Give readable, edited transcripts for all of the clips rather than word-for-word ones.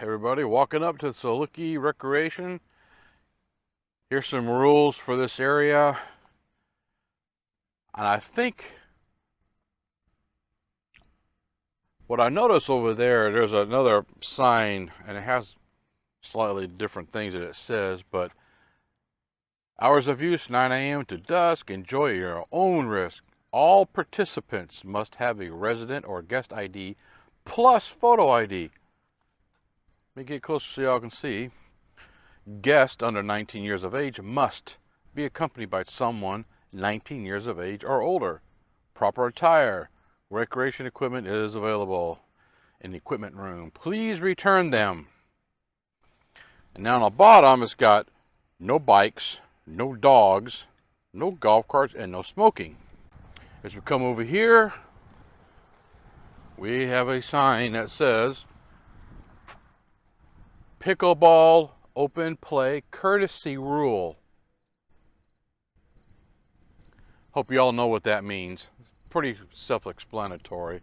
everybody, walking up to Saluki Recreation. Here's some rules for this area. And I think what I notice over there, there's another sign, and it has slightly different things that it says, but hours of use 9 a.m. to dusk. Enjoy at your own risk. All participants must have a resident or guest ID plus photo ID. Let me get closer so y'all can see. Guest under 19 years of age must be accompanied by someone 19 years of age or older. Proper attire. Recreation equipment is available in the equipment room. Please return them. And now on the bottom it's got no bikes, no dogs, no golf carts, and no smoking. As we come over here, we have a sign that says Pickleball Open Play Courtesy Rule. Hope you all know what that means. Pretty self-explanatory.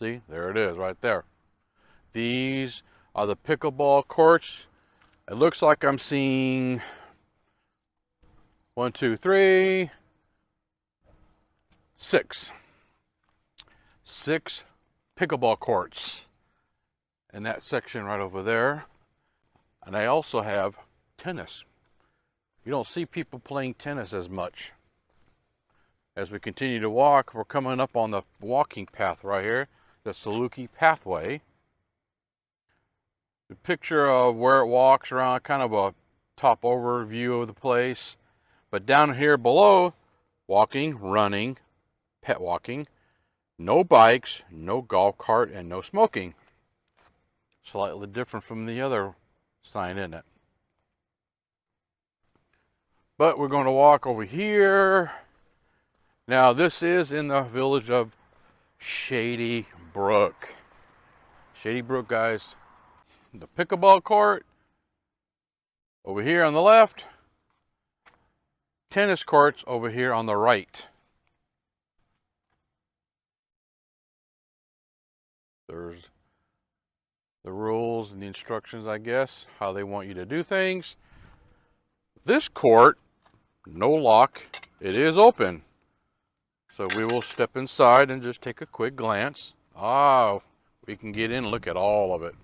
See, there it is right there. These are the pickleball courts. It looks like I'm seeing 1, 2, 3, 6. 6 pickleball courts in that section right over there. And I also have tennis. You don't see people playing tennis as much. As we continue to walk, we're coming up on the walking path right here, the Saluki pathway. The picture of where it walks around, kind of a top overview of the place. But down here below, walking, running, pet walking, no bikes, no golf cart, and no smoking. Slightly different from the other sign, isn't it? But we're going to walk over here. Now this is in the Village of Shady Brook. Shady Brook, guys. The pickleball court over here on the left. Tennis courts over here on the right. There's the rules and the instructions, I guess, how they want you to do things. This court, no lock, it is open. So we will step inside and just take a quick glance. We can get in and look at all of it.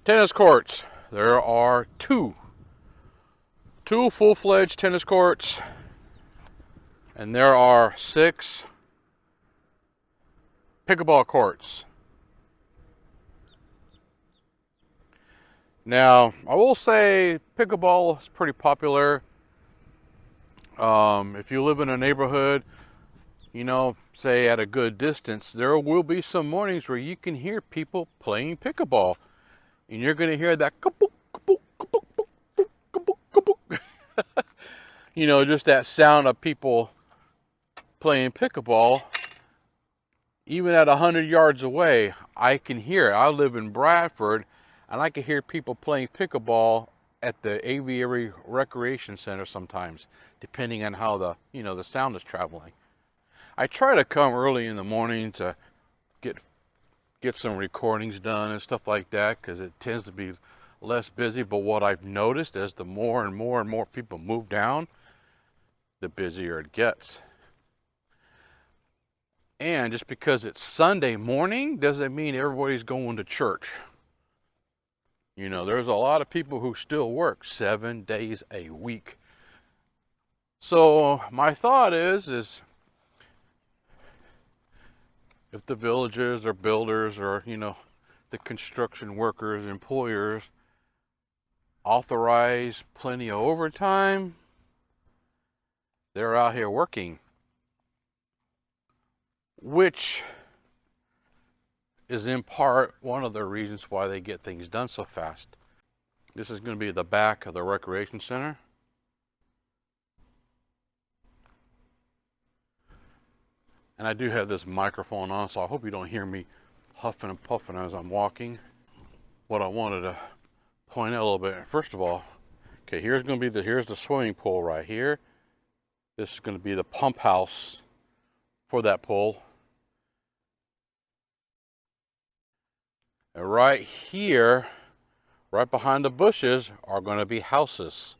Tennis courts, there are two full-fledged tennis courts, and there are 6 pickleball courts. Now, I will say pickleball is pretty popular. If you live in a neighborhood, you know, say at a good distance, there will be some mornings where you can hear people playing pickleball. And you're going to hear that kabook, kabook, kabook, kabook, kabook, kabook. You know, just that sound of people playing pickleball. Even at 100 yards away, I can hear it. I live in Bradford, and I can hear people playing pickleball at the Aviary Recreation Center sometimes, depending on how the sound is traveling. I try to come early in the morning to get some recordings done and stuff like that, because it tends to be less busy. But what I've noticed is the more and more people move down, the busier it gets. And just because it's Sunday morning doesn't mean everybody's going to church. You know, there's a lot of people who still work 7 days a week. So my thought is if the villagers or builders or, you know, the construction workers, employers authorize plenty of overtime, they're out here working, which is in part one of the reasons why they get things done so fast. This is going to be the back of the recreation center. And I do have this microphone on, so I hope you don't hear me huffing and puffing as I'm walking. What I wanted to point out a little bit, first of all, okay, here's the swimming pool right here. This is going to be the pump house for that pool. And right here, right behind the bushes, are going to be houses.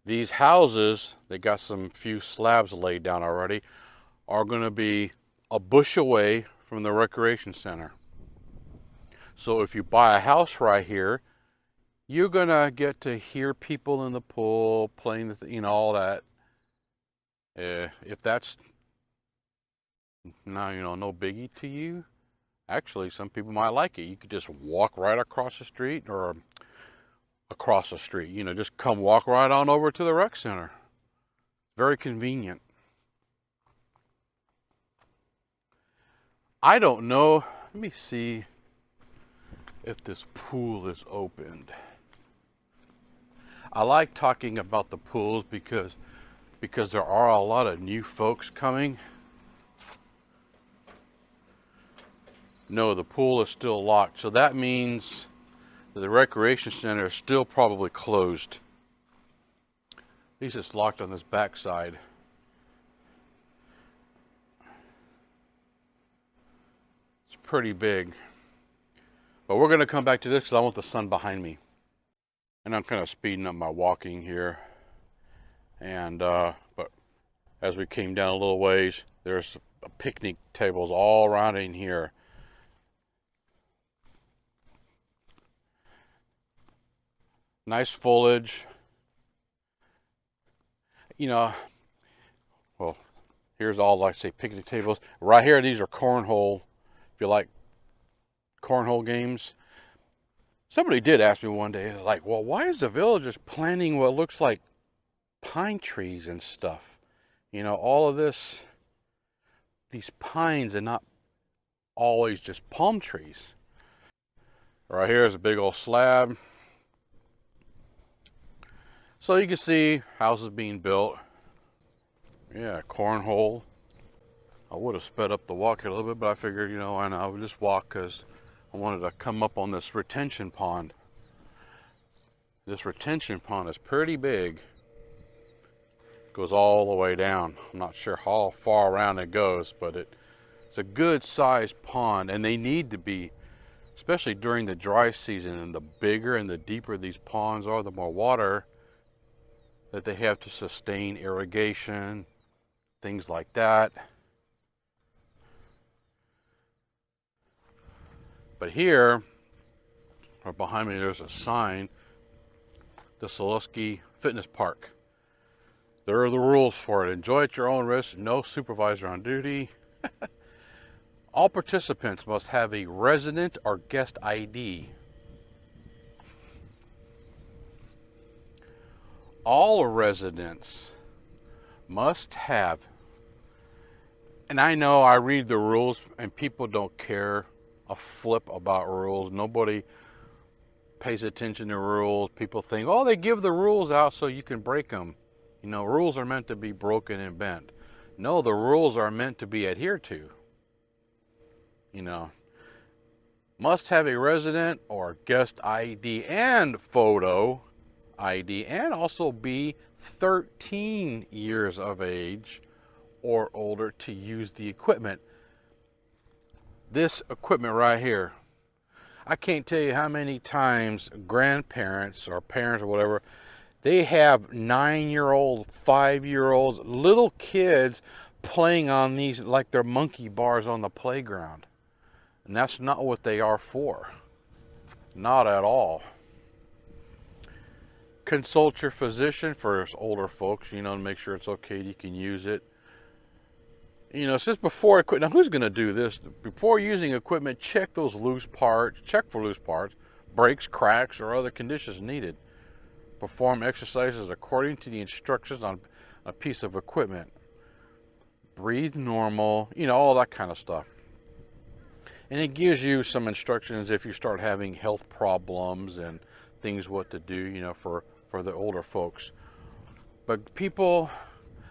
These houses, they got some few slabs laid down already, are going to be a bush away from the recreation center. So if you buy a house right here, you're going to get to hear people in the pool playing, all that. If that's no biggie to you, actually some people might like it. You could just walk right across the street, or across the street, just come walk right on over to the rec center. Very convenient. I don't know. Let me see if this pool is opened. I like talking about the pools because there are a lot of new folks coming. No, the pool is still locked, so that means that the recreation center is still probably closed. At least it's locked on this back side. It's pretty big. But we're going to come back to this because I want the sun behind me. And I'm kind of speeding up my walking here. And but as we came down a little ways, there's picnic tables all around in here. Nice foliage. Well, here's all, like I say, picnic tables. Right here, these are cornhole. If you like cornhole games. Somebody did ask me one day, like, well, why is the villagers planting what looks like pine trees and stuff? All of these pines, and not always just palm trees. Right here is a big old slab. So you can see houses being built. Yeah, cornhole. I would have sped up the walk a little bit, but I figured, I would just walk because I wanted to come up on this retention pond. This retention pond is pretty big. It goes all the way down. I'm not sure how far around it goes, but it's a good sized pond, and they need to be, especially during the dry season. And the bigger and the deeper these ponds are, the more water that they have to sustain irrigation, things like that. But here, or behind me, there's a sign, the Saluki Fitness Park. There are the rules for it. Enjoy at your own risk, no supervisor on duty. All participants must have a resident or guest ID. All residents must have, and I know I read the rules and people don't care a flip about rules. Nobody pays attention to rules. People think, oh, they give the rules out so you can break them. Rules are meant to be broken and bent. No, the rules are meant to be adhered to. Must have a resident or guest ID and photo ID, and also be 13 years of age or older to use the equipment. This equipment right here, I can't tell you how many times grandparents or parents or whatever, they have 9-year-old, 5-year-olds, little kids playing on these like they're monkey bars on the playground. And that's not what they are for. Not at all. Consult your physician for older folks, to make sure it's okay, you can use it. Since before equipment, now who's going to do this? Before using equipment, check those loose parts, check for loose parts, breaks, cracks, or other conditions needed. Perform exercises according to the instructions on a piece of equipment. Breathe normal, all that kind of stuff. And it gives you some instructions if you start having health problems and things what to do, for the older folks. But people,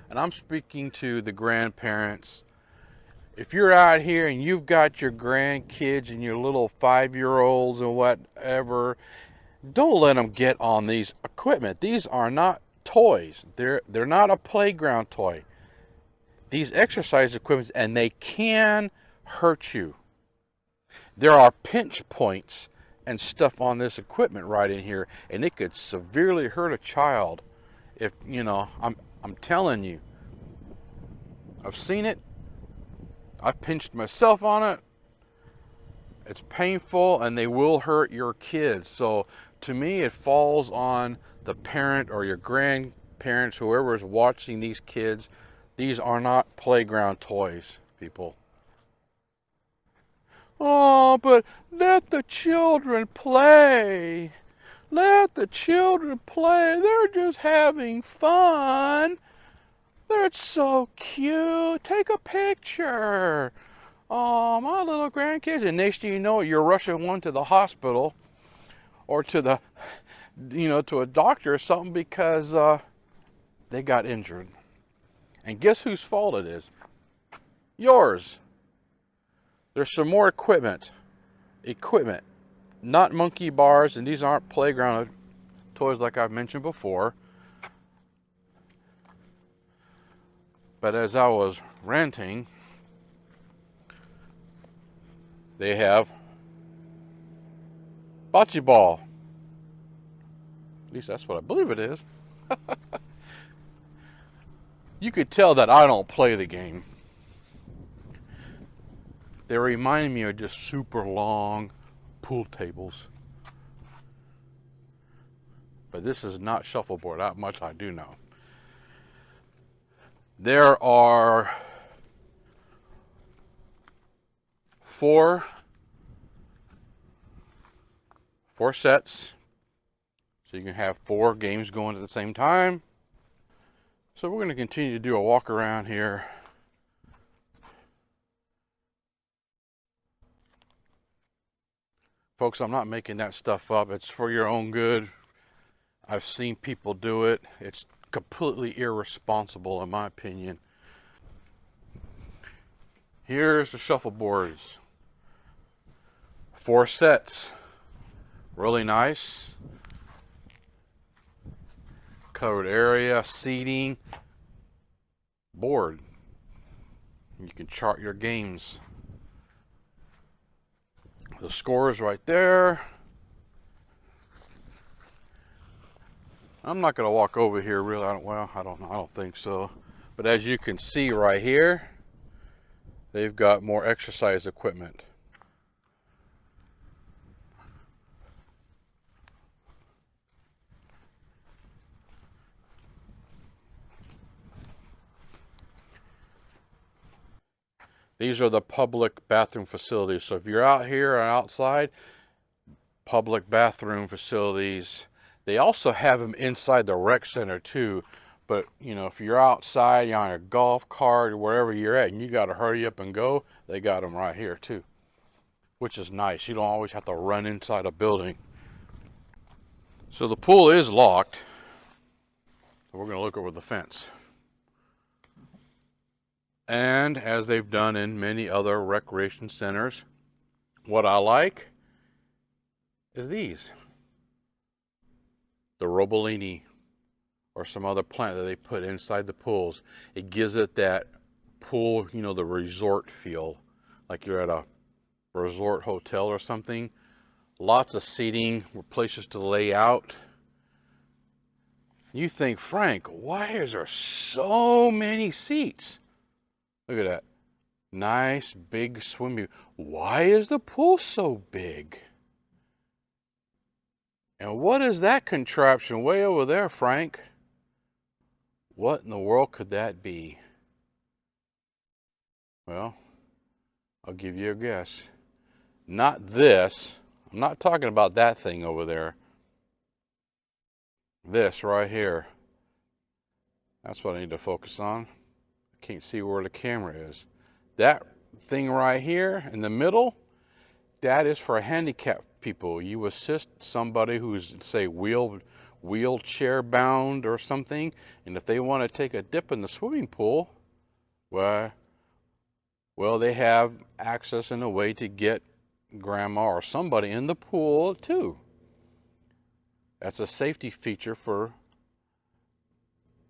and I'm speaking to the grandparents, if you're out here and you've got your grandkids and your little 5-year-olds and whatever, don't let them get on these equipment. These are not toys. They're not a playground toy. These exercise equipment, and they can hurt you. There are pinch points and stuff on this equipment right in here, and it could severely hurt a child. If you know, I'm telling you, I've seen it. I've pinched myself on it. It's painful, and they will hurt your kids. So to me, it falls on the parent or your grandparents, whoever is watching these kids. These are not playground toys, people. Oh, but let the children play. Let the children play. They're just having fun. They're so cute. Take a picture. Oh, my little grandkids. And next thing you know, you're rushing one to the hospital or to the, to a doctor or something because they got injured. And guess whose fault it is? Yours. There's some more equipment. Not monkey bars, and these aren't playground toys like I've mentioned before. But as I was renting, they have bocce ball. At least that's what I believe it is. You could tell that I don't play the game. They remind me of just super long pool tables. But this is not shuffleboard, that much I do know. There are 4 sets. So you can have 4 games going at the same time. So we're going to continue to do a walk around here. Folks, I'm not making that stuff up. It's for your own good. I've seen people do it. It's completely irresponsible in my opinion. Here's the shuffleboards. 4 sets. Really nice. Covered area, seating, board. You can chart your games. The scores right there. I'm not going to walk over here really. I don't know. I don't think so. But as you can see right here, they've got more exercise equipment. These are the public bathroom facilities. So if you're out here or outside, public bathroom facilities. They also have them inside the rec center too. But if you're outside, you're on a golf cart or wherever you're at, and you got to hurry up and go, they got them right here too, which is nice. You don't always have to run inside a building. So the pool is locked. So we're going to look over the fence. And as they've done in many other recreation centers, what I like is these. The Robolini or some other plant that they put inside the pools. It gives it that pool, the resort feel, like you're at a resort hotel or something. Lots of seating, places to lay out. You think, Frank, why is there so many seats? Look at that. Nice big swimming. Why is the pool so big? And what is that contraption way over there, Frank? What in the world could that be? Well, I'll give you a guess. Not this. I'm not talking about that thing over there. This right here. That's what I need to focus on. I can't see where the camera is. That thing right here in the middle, that is for handicapped people. You assist somebody who's, say, wheelchair bound or something, and if they want to take a dip in the swimming pool, well, they have access and a way to get grandma or somebody in the pool too. That's a safety feature for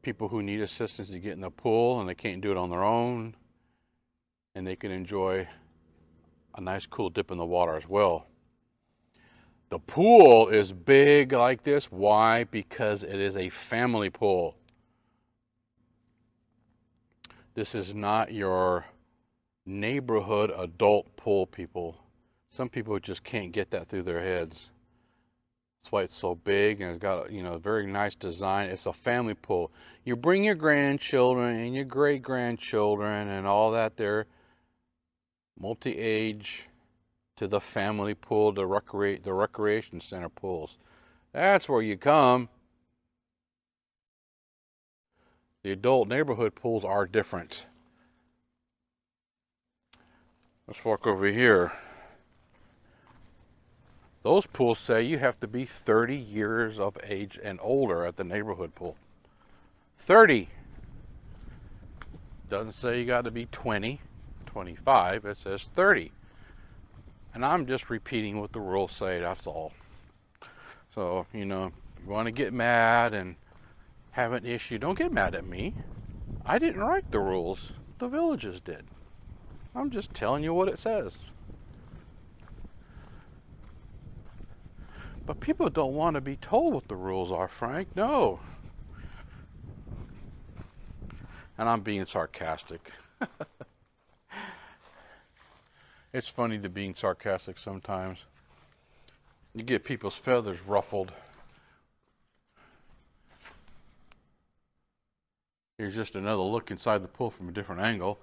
people who need assistance to get in the pool and they can't do it on their own, and they can enjoy a nice cool dip in the water as well. The pool is big like this. Why? Because it is a family pool. This is not your neighborhood adult pool, people. Some people just can't get that through their heads. That's why it's so big, and it's got, you know, a very nice design. It's a family pool. You bring your grandchildren and your great-grandchildren and all that there, multi-age, to the family pool, the recreation center pools. That's where you come. The adult neighborhood pools are different. Let's walk over here. Those pools say you have to be 30 years of age and older at the neighborhood pool. 30. Doesn't say you got to be 20, 25. It says 30. And I'm just repeating what the rules say, that's all. So, you know, you want to get mad and have an issue, don't get mad at me. I didn't write the rules. The villages did. I'm just telling you what it says. But people don't want to be told what the rules are, Frank. No. And I'm being sarcastic. It's funny to being sarcastic sometimes. You get people's feathers ruffled. Here's just another look inside the pool from a different angle.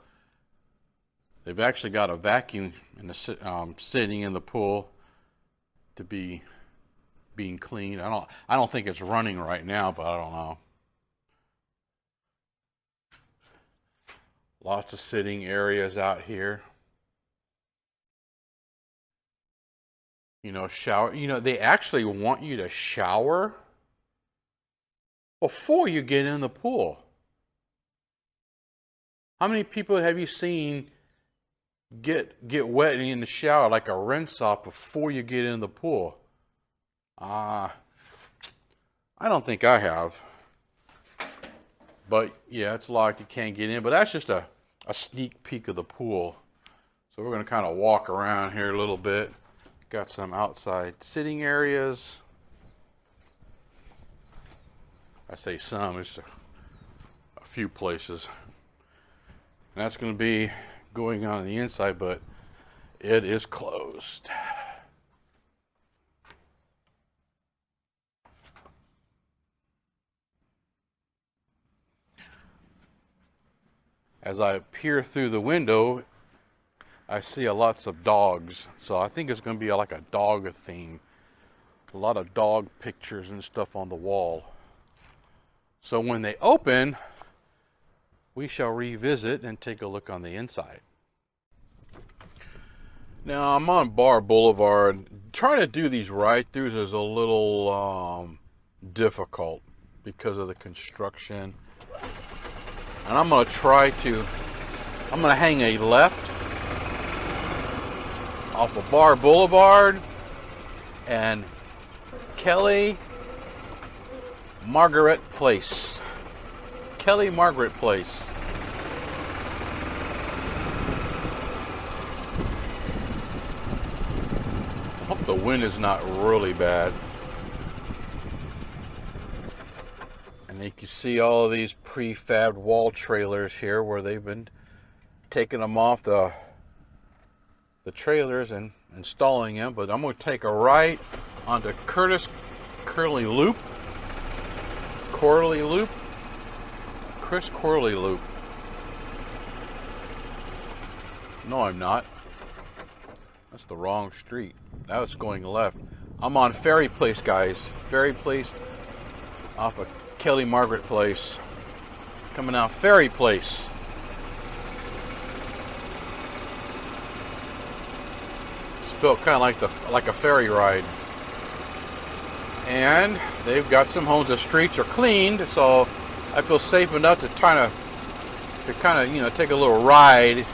They've actually got a vacuum in the, sitting in the pool to be being cleaned. I don't think it's running right now, but I don't know. Lots of sitting areas out here. You know, shower. You know, they actually want you to shower before you get in the pool. How many people have you seen get wet in the shower like a rinse off before you get in the pool? I don't think I have. But yeah, it's locked, you can't get in. But that's just a sneak peek of the pool. So we're going to kind of walk around here a little bit. Got some outside sitting areas. I say some, it's a few places. And that's going to be going on the inside, but it is closed. As I peer through the window, I see lots of dogs. So I think it's going to be like a dog theme. A lot of dog pictures and stuff on the wall. So when they open, we shall revisit and take a look on the inside. Now I'm on Bar Boulevard. Trying to do these ride-throughs is a little difficult because of the construction. And I'm going to hang a left off of Bar Boulevard and Kelly Margaret Place. Kelly Margaret Place. I hope the wind is not really bad. And you can see all of these prefabbed wall trailers here where they've been taking them off the trailers and installing them. But I'm going to take a right onto Chris Corley Loop. No, I'm not. That's the wrong street. Now it's going left. I'm on Ferry Place, guys. Ferry Place off of Kelly Margaret Place. Coming out Ferry Place. It's built kind of like a ferry ride. And they've got some homes. The streets are cleaned, so I feel safe enough to kind of, you know, take a little ride.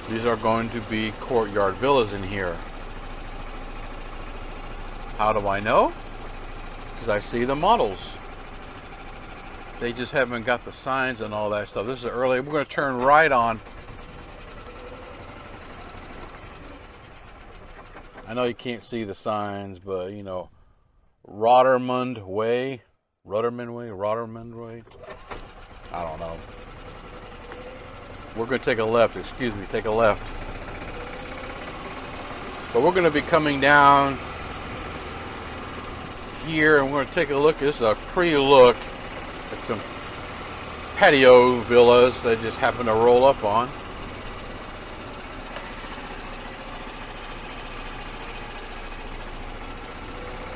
These are going to be Courtyard villas in here. How do I know? Because I see the models. They just haven't got the signs and all that stuff. This is early. We're going to turn right on. I know you can't see the signs, but you know, Rottermund Way. I don't know. We're going to take a left. Excuse me, take a left. But we're going to be coming down here, and we're going to take a look. This is a pre-look at some patio villas that just happen to roll up on.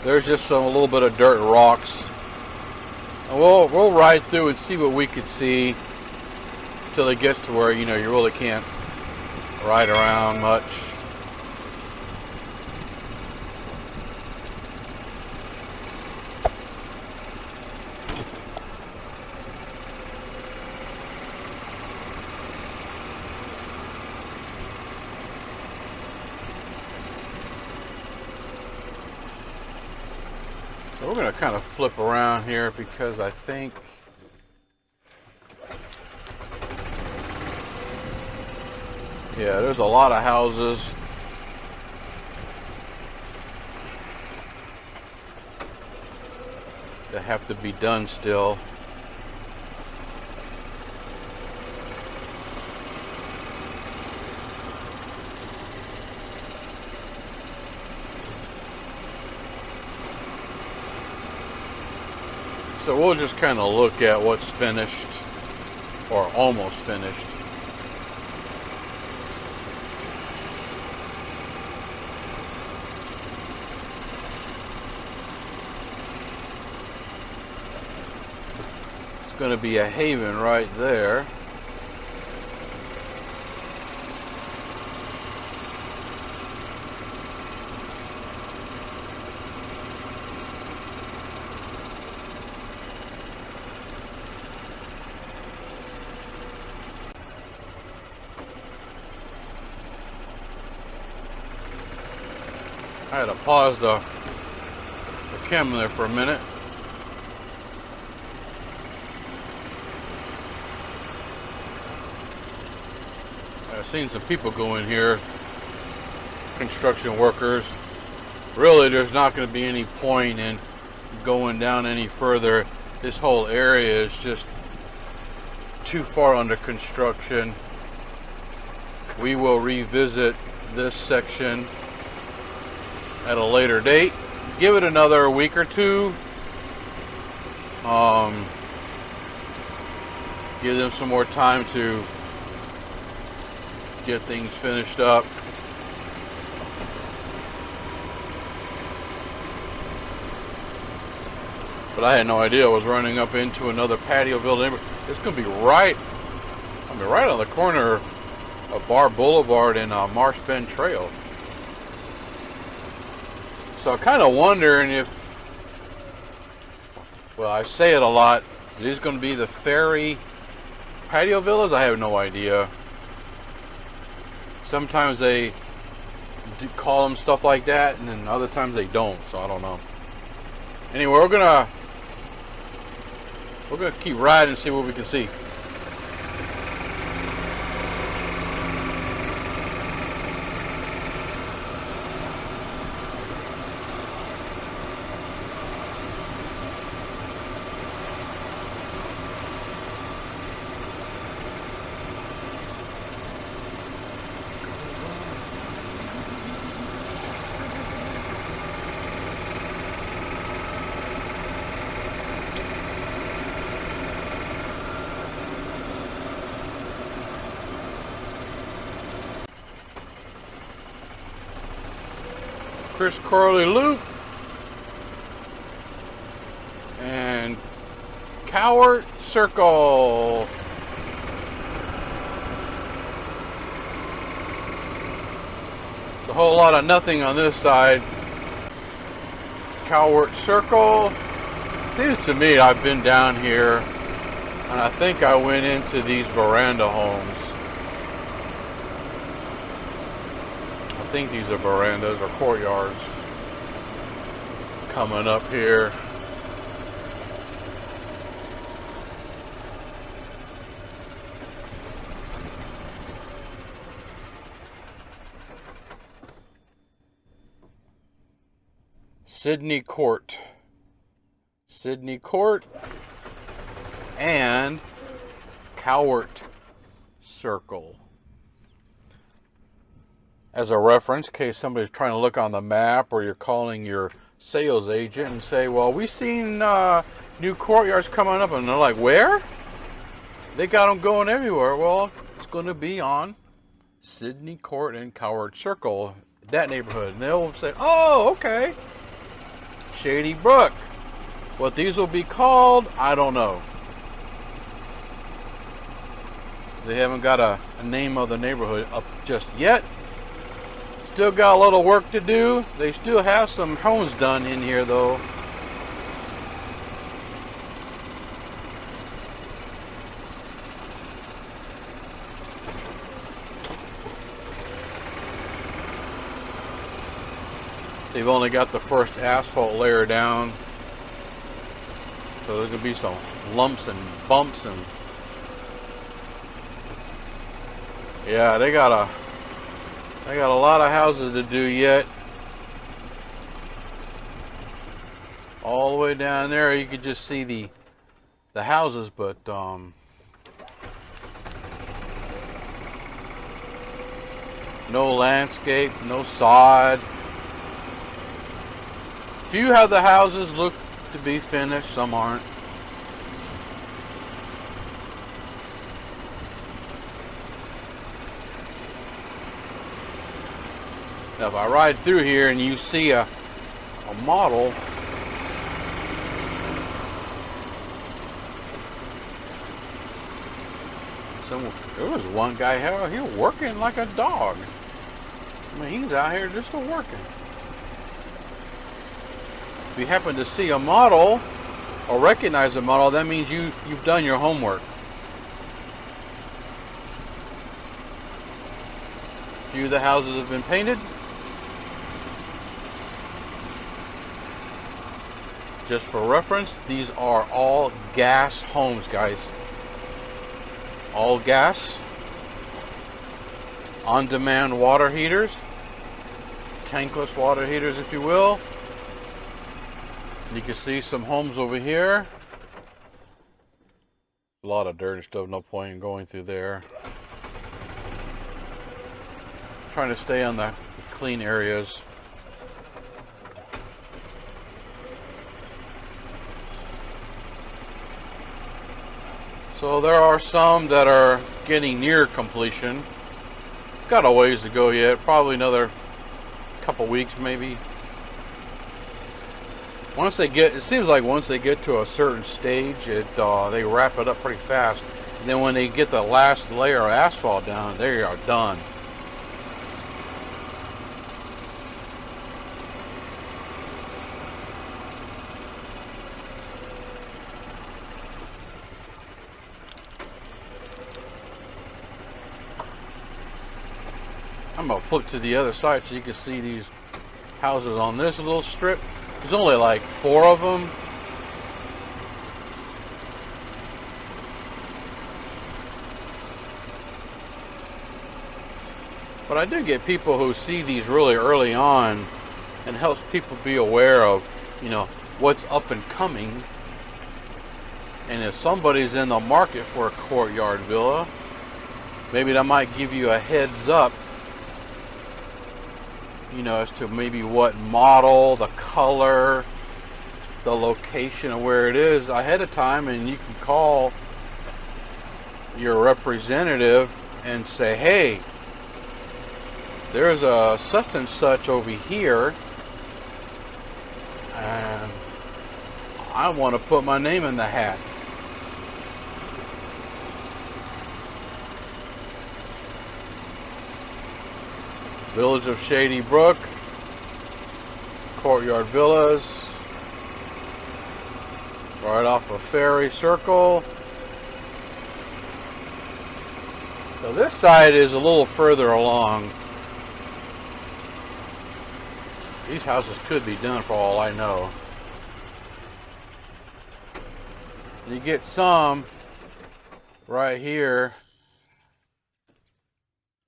There's just a little bit of dirt and rocks. And we'll ride through and see what we could see until it gets to where, you know, you really can't ride around much. So we're going to kind of flip around here because I think there's a lot of houses. That have to be done still. So we'll just kind of look at what's finished or almost finished. It's going to be a haven right there. I had to pause the camera there for a minute. I've seen some people go in here, construction workers. Really, there's not going to be any point in going down any further. This whole area is just too far under construction. We will revisit this section at a later date. Give it another week or two. Give them some more time to get things finished up. But I had no idea I was running up into another patio building. It's going to be right on the corner of Bar Boulevard and Marsh Bend Trail. So I'm kind of wondering if, well, I say it a lot, is these going to be the ferry patio villas? I have no idea. Sometimes they do call them stuff like that, and then other times they don't, so I don't know. Anyway, we're gonna keep riding and see what we can see. Chris Corley Loop and Cowart Circle. A whole lot of nothing on this side. Cowart Circle. Seems to me I've been down here and I think I went into these veranda homes. I think these are verandas or courtyards coming up here. Sydney Court. Sydney Court and Cowart Circle. As a reference, in case somebody's trying to look on the map or you're calling your sales agent and say, well, we've seen new courtyards coming up, and they're like, where? They got them going everywhere. Well, it's going to be on Sydney Court and Courtyard Circle, that neighborhood. And they'll say, oh, okay, Shady Brook. What these will be called, I don't know. They haven't got a name of the neighborhood up just yet. Still got a little work to do. They still have some homes done in here though. They've only got the first asphalt layer down, so there's gonna be some lumps and bumps, and yeah, they got a lot of houses to do yet. All the way down there, you could just see the houses, but no landscape, no sod. Few have the houses look to be finished, some aren't. Now if I ride through here and you see a model, there was one guy out here working like a dog. I mean, he's out here just working. If you happen to see a model or recognize a model, that means you've done your homework. A few of the houses have been painted. Just for reference, these are all gas homes, guys. All gas. On-demand water heaters. Tankless water heaters, if you will. You can see some homes over here. A lot of dirt and stuff, no point in going through there. Trying to stay on the clean areas. So there are some that are getting near completion. Got a ways to go yet, probably another couple weeks maybe. Once they get, it seems like once they get to a certain stage, they wrap it up pretty fast. And then when they get the last layer of asphalt down, they are done. I'm gonna flip to the other side so you can see these houses on this little strip. There's only like 4 of them. But I do get people who see these really early on, and helps people be aware of, you know, what's up and coming. And if somebody's in the market for a courtyard villa, maybe that might give you a heads up, you know, as to maybe what model, the color, the location of where it is ahead of time, and you can call your representative and say, hey, there's a such and such over here, and I want to put my name in the hat. Village of Shady Brook, Courtyard Villas, right off of Ferry Circle. So this side is a little further along. These houses could be done for all I know. You get some right here,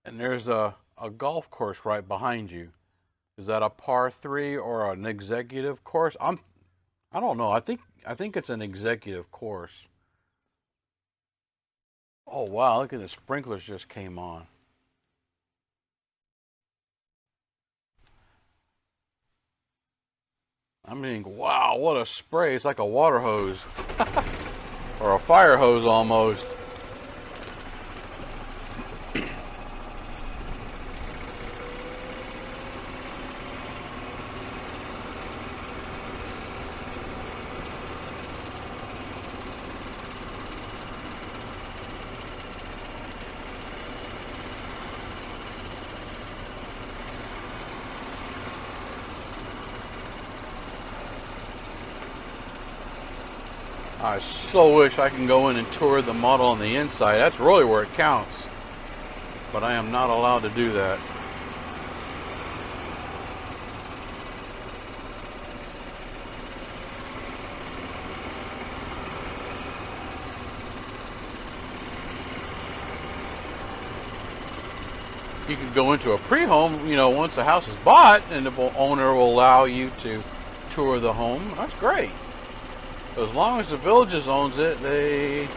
and there's a golf course right behind you. Is that a par 3 or an executive course? I don't know. I think it's an executive course. Oh wow, look at the sprinklers just came on. I mean, wow, what a spray. It's like a water hose. Or a fire hose almost. I so wish I can go in and tour the model on the inside. That's really where it counts. But I am not allowed to do that. You can go into a pre-home, you know, once the house is bought, and the owner will allow you to tour the home. That's great. As long as the Village owns it, they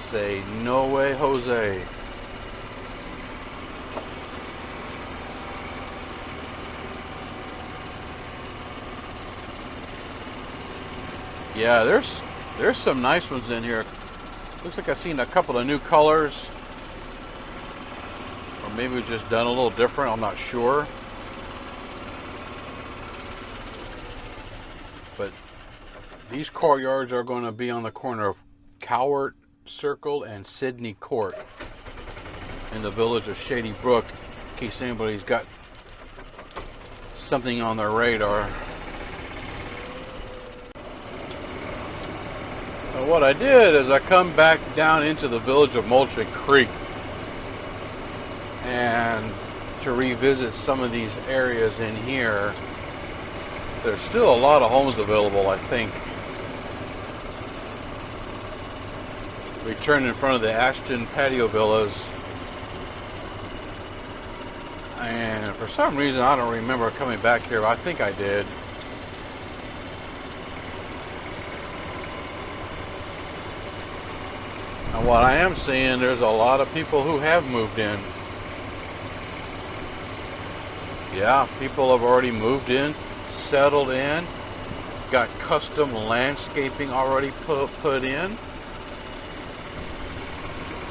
say, no way, Jose. Yeah, there's some nice ones in here. Looks like I've seen a couple of new colors. Or maybe we've just done a little different, I'm not sure. But these courtyards are going to be on the corner of Courtyard Circle and Sydney Court in the Village of Shady Brook, in case anybody's got something on their radar. So what I did is I come back down into the village of Moultrie Creek and to revisit some of these areas in here. There's still a lot of homes available, I think. We turned in front of the Ashton Patio Villas, and for some reason I don't remember coming back here, but I think I did. And what I am seeing, there's a lot of people who have moved in. Yeah, people have already moved in, settled in, got custom landscaping already put in.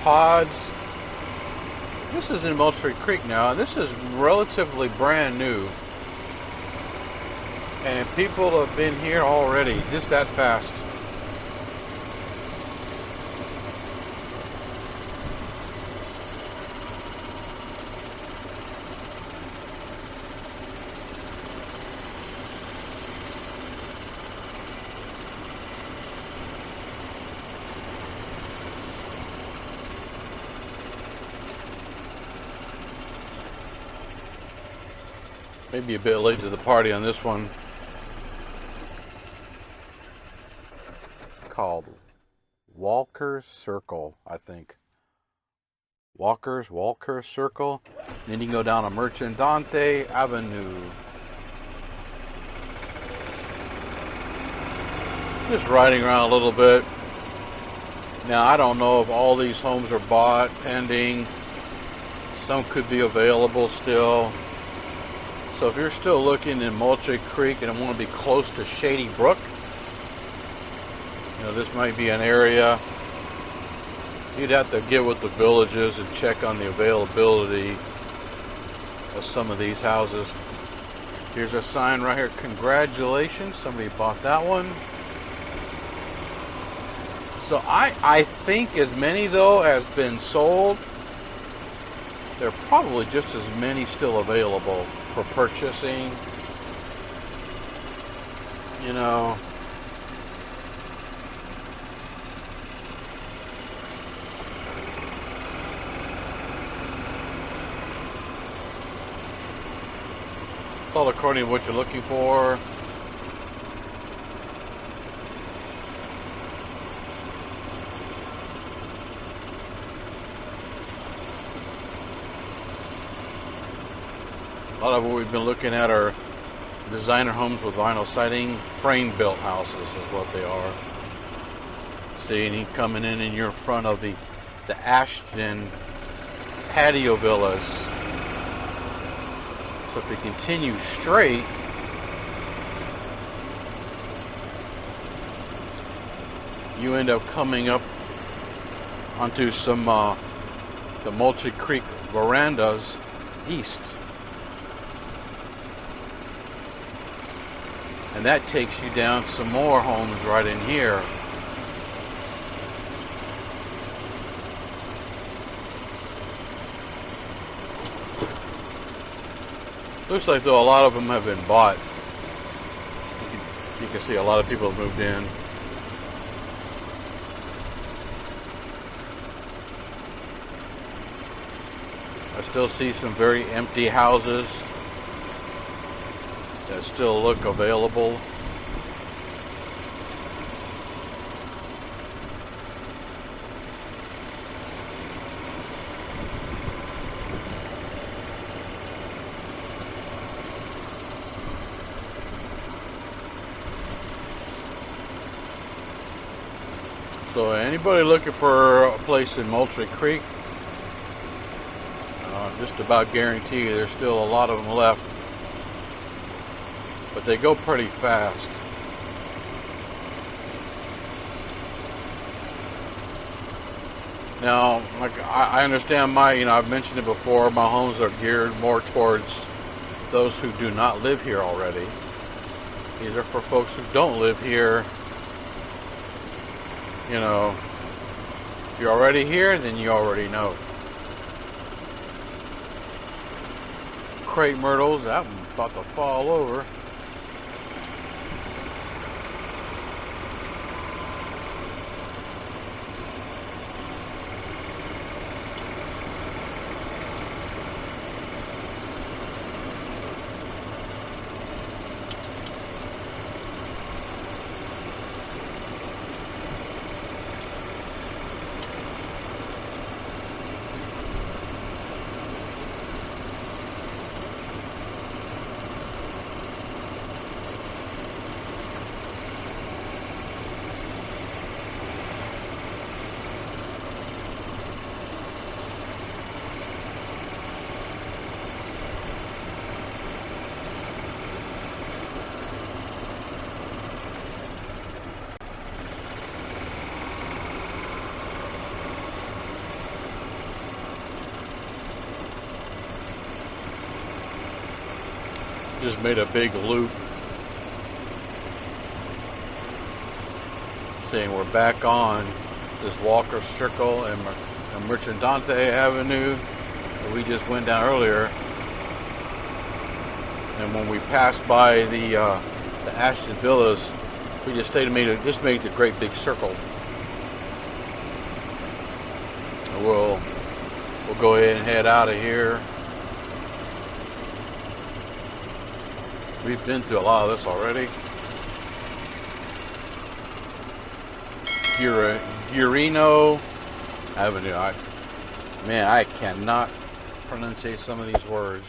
Pods. This is in Moultrie Creek now, and this is relatively brand new. And people have been here already, just that fast. Maybe a bit late to the party on this one. It's called Walker's Circle, I think. Walker's Circle. Then you can go down to Merchandante Avenue. Just riding around a little bit. Now I don't know if all these homes are bought, pending. Some could be available still. So if you're still looking in Moultrie Creek and want to be close to Shady Brook, you know, this might be an area. You'd have to get with the villages and check on the availability of some of these houses. Here's a sign right here. Congratulations, somebody bought that one. So I think as many though has been sold. There are probably just as many still available for purchasing. You know, it's all according to what you're looking for. lot of what we've been looking at are designer homes with vinyl siding, frame built houses is what they are. See, and coming in your front of the Ashton patio villas. So if you continue straight, you end up coming up onto some the Moultrie Creek verandas east. And that takes you down some more homes right in here. Looks like though a lot of them have been bought. You can see a lot of people have moved in. I still see some very empty houses that still look available. So anybody looking for a place in Moultrie Creek, just about guarantee you there's still a lot of them left, but they go pretty fast. Now, like I understand I've mentioned it before, my homes are geared more towards those who do not live here already. These are for folks who don't live here. If you're already here, then you already know. Crepe myrtles, that one's about to fall over. Just made a big loop. Saying we're back on this Walker Circle and Merchandante Avenue that we just went down earlier. And when we passed by the Ashton Villas, we just made a great big circle. And we'll go ahead and head out of here. We've been through a lot of this already. Guarino Avenue. I cannot pronounce some of these words.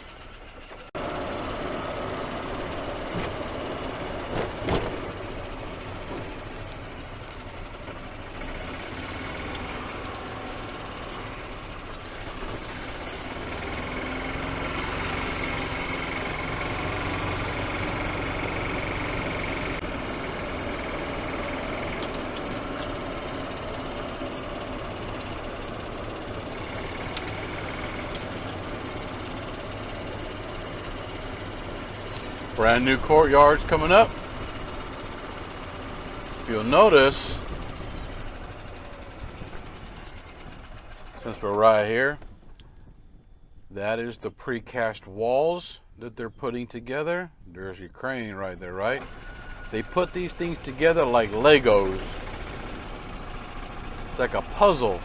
Brand new courtyards coming up. If you'll notice, since we're right here, that is the precast walls that they're putting together. There's your crane right there, right? They put these things together like Legos. It's like a puzzle.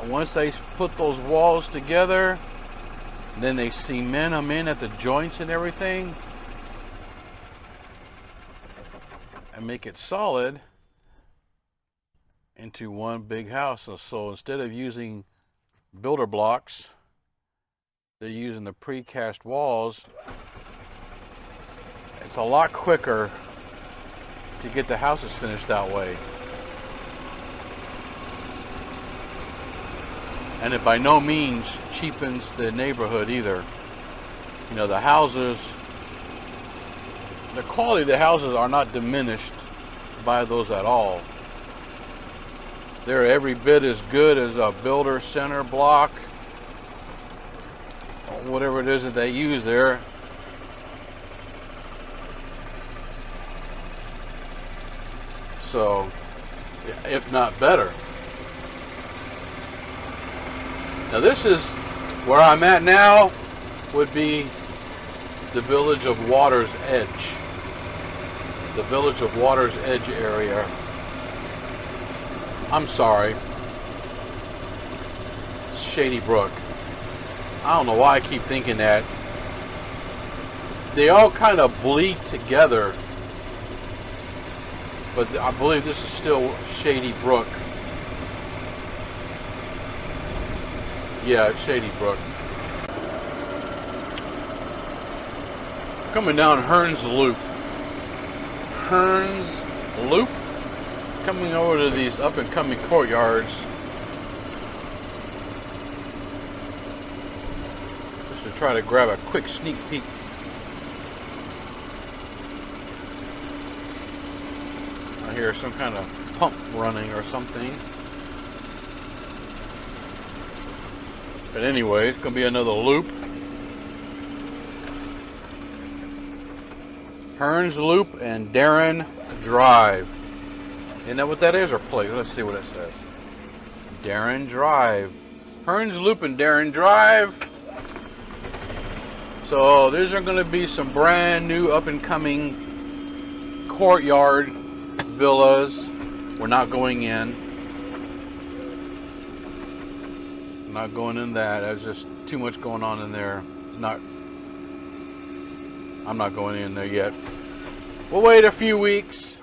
Once they put those walls together, then they cement them in at the joints and everything and make it solid into one big house. So instead of using builder blocks, they're using the precast walls. It's a lot quicker to get the houses finished that way. And it by no means cheapens the neighborhood either. You know, the houses, the quality of the houses are not diminished by those at all. They're every bit as good as a builder center block, or whatever it is that they use there. So, if not better. Now this is where I'm at now, would be the Village of Water's Edge. The Village of Water's Edge area. I'm sorry. Shady Brook. I don't know why I keep thinking that. They all kind of bleed together. But I believe this is still Shady Brook. Yeah, it's Shady Brook. Coming down Hearns Loop. Hearns Loop. Coming over to these up and coming courtyards. Just to try to grab a quick sneak peek. I hear some kind of pump running or something. But anyway, it's going to be another loop. Hearns Loop and Darren Drive. Isn't that what that is? Or place? Let's see what it says. Darren Drive. Hearns Loop and Darren Drive. So these are going to be some brand new up and coming courtyard villas. We're not going in. Not going in that. There's just too much going on in there. I'm not going in there yet. We'll wait a few weeks.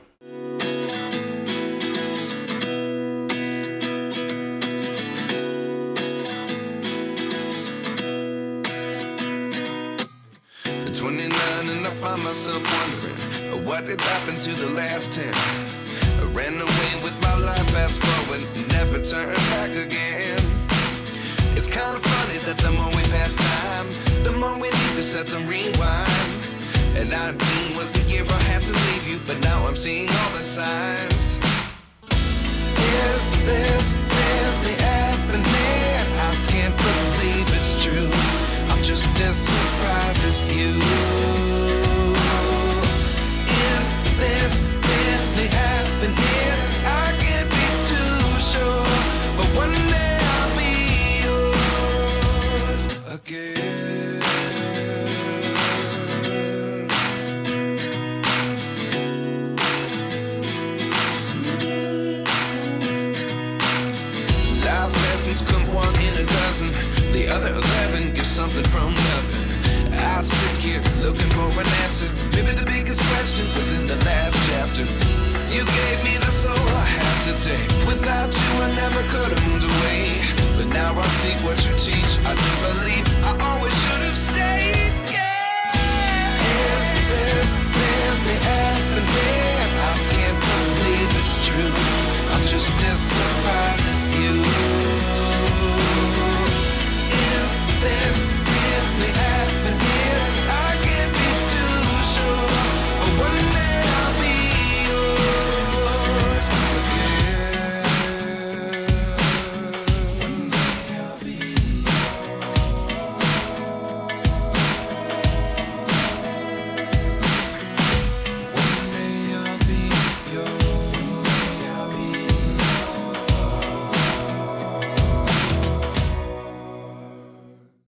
At 29 and I find myself wondering what did happen to the last 10. I ran away with my life, fast forward, never turn back again. It's kind of funny that the more we pass time, the more we need to set them rewind. And 19 was the year I had to leave you, but now I'm seeing all the signs. Is this really happening? I can't believe it's true. I'm just as surprised as you. Is this really happening? I can't be too sure, but one day I'll be yours again. Life lessons come one in a dozen. The other 11 get something from nothing. I sit here looking for an